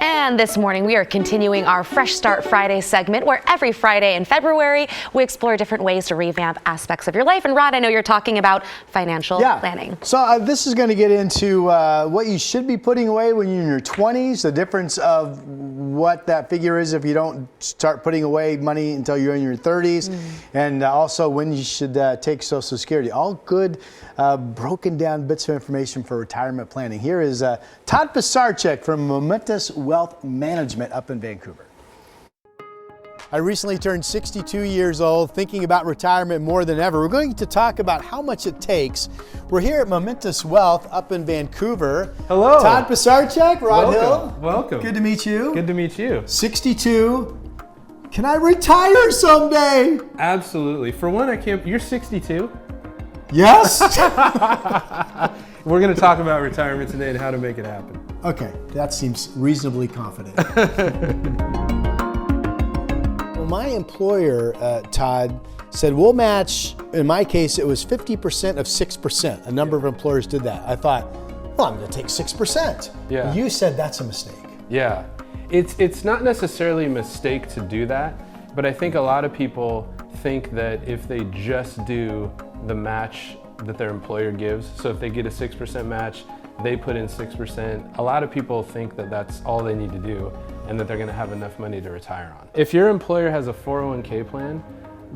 And this morning we are continuing our Fresh Start Friday segment where every Friday in February we explore different ways to revamp aspects of your life. And Rod, I know you're talking about financial planning. So this is going to get into what you should be putting away when you're in your 20s, the difference of what that figure is if you don't start putting away money until you're in your 30s, and also when you should take Social Security. All good broken down bits of information for retirement planning. Here is Todd Pisarcik from Momentous Wealth Management up in Vancouver. I recently turned 62 years old, thinking about retirement more than ever. We're going to talk about how much it takes. We're here at Momentous Wealth up in Vancouver. Hello. Todd Pisarcik, Rod Hill. Welcome. Good to meet you. Good to meet you. 62. Can I retire someday? Absolutely. For one, I can't. You're 62? Yes. We're going to talk about retirement today and how to make it happen. Okay, that seems reasonably confident. Well, my employer, Todd, said we'll match, in my case, it was 50% of 6%. A number of employers did that. I thought, well, I'm going to take 6%. Yeah. You said that's a mistake. Yeah. It's not necessarily a mistake to do that, but I think a lot of people think that if they just do the match that their employer gives, so if they get a 6% match, they put in 6%, a lot of people think that that's all they need to do and that they're going to have enough money to retire on. If your employer has a 401k plan,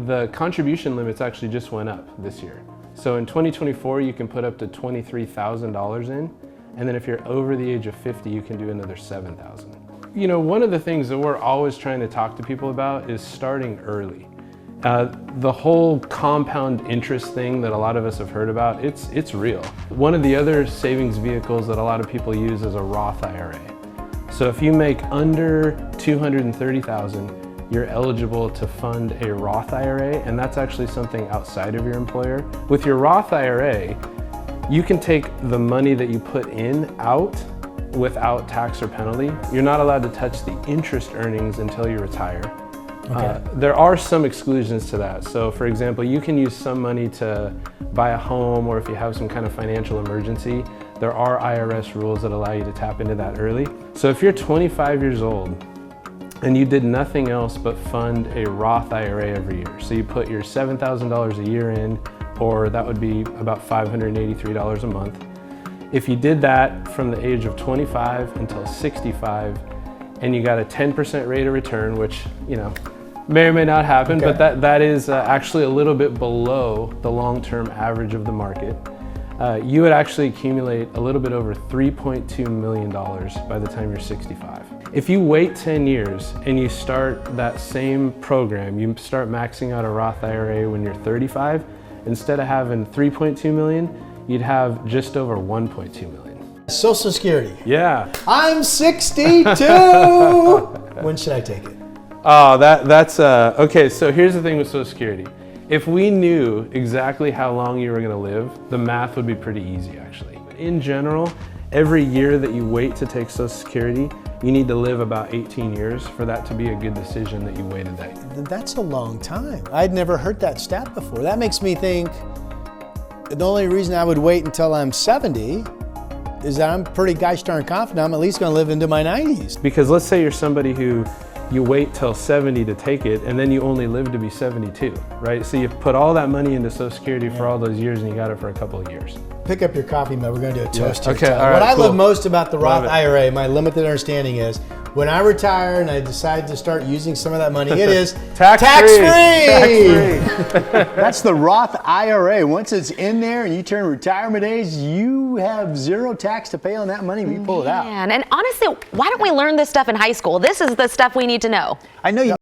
the contribution limits actually just went up this year. So in 2024, you can put up to $23,000 in, and then if you're over the age of 50, you can do another $7,000. You know, one of the things that we're always trying to talk to people about is starting early. The whole compound interest thing that a lot of us have heard about, it's real. One of the other savings vehicles that a lot of people use is a Roth IRA. So if you make under $230,000, you're eligible to fund a Roth IRA, and that's actually something outside of your employer. With your Roth IRA, you can take the money that you put in out without tax or penalty. You're not allowed to touch the interest earnings until you retire. Okay. There are some exclusions to that. So for example, you can use some money to buy a home, or if you have some kind of financial emergency, there are IRS rules that allow you to tap into that early. So if you're 25 years old and you did nothing else but fund a Roth IRA every year, so you put your $7,000 a year in, or that would be about $583 a month. If you did that from the age of 25 until 65, and you got a 10% rate of return, which, you know, may or may not happen, but that is actually a little bit below the long-term average of the market. You would actually accumulate a little bit over $3.2 million by the time you're 65. If you wait 10 years and you start that same program, you start maxing out a Roth IRA when you're 35, instead of having 3.2 million, you'd have just over 1.2 million. Social Security. Yeah. I'm 62. When should I take it? Oh, that's okay. So here's the thing with Social Security. If we knew exactly how long you were going to live, the math would be pretty easy, actually. In general, every year that you wait to take Social Security, you need to live about 18 years for that to be a good decision that you waited that year. That's a long time. I'd never heard that stat before. That makes me think the only reason I would wait until I'm 70 is that I'm pretty gosh darn confident I'm at least going to live into my 90s. Because let's say you're somebody who you wait till 70 to take it, and then you only live to be 72, right? So you put all that money into Social Security for all those years, and you got it for a couple of years. Pick up your coffee mug. We're going to do a toast here. Okay, all right, what I cool. love most about the Roth IRA, my limited understanding is, when I retire and I decide to start using some of that money, it is tax-free. That's the Roth IRA. Once it's in there and you turn retirement age, you have zero tax to pay on that money when you pull it out. And honestly, why don't we learn this stuff in high school? This is the stuff we need to know. I know you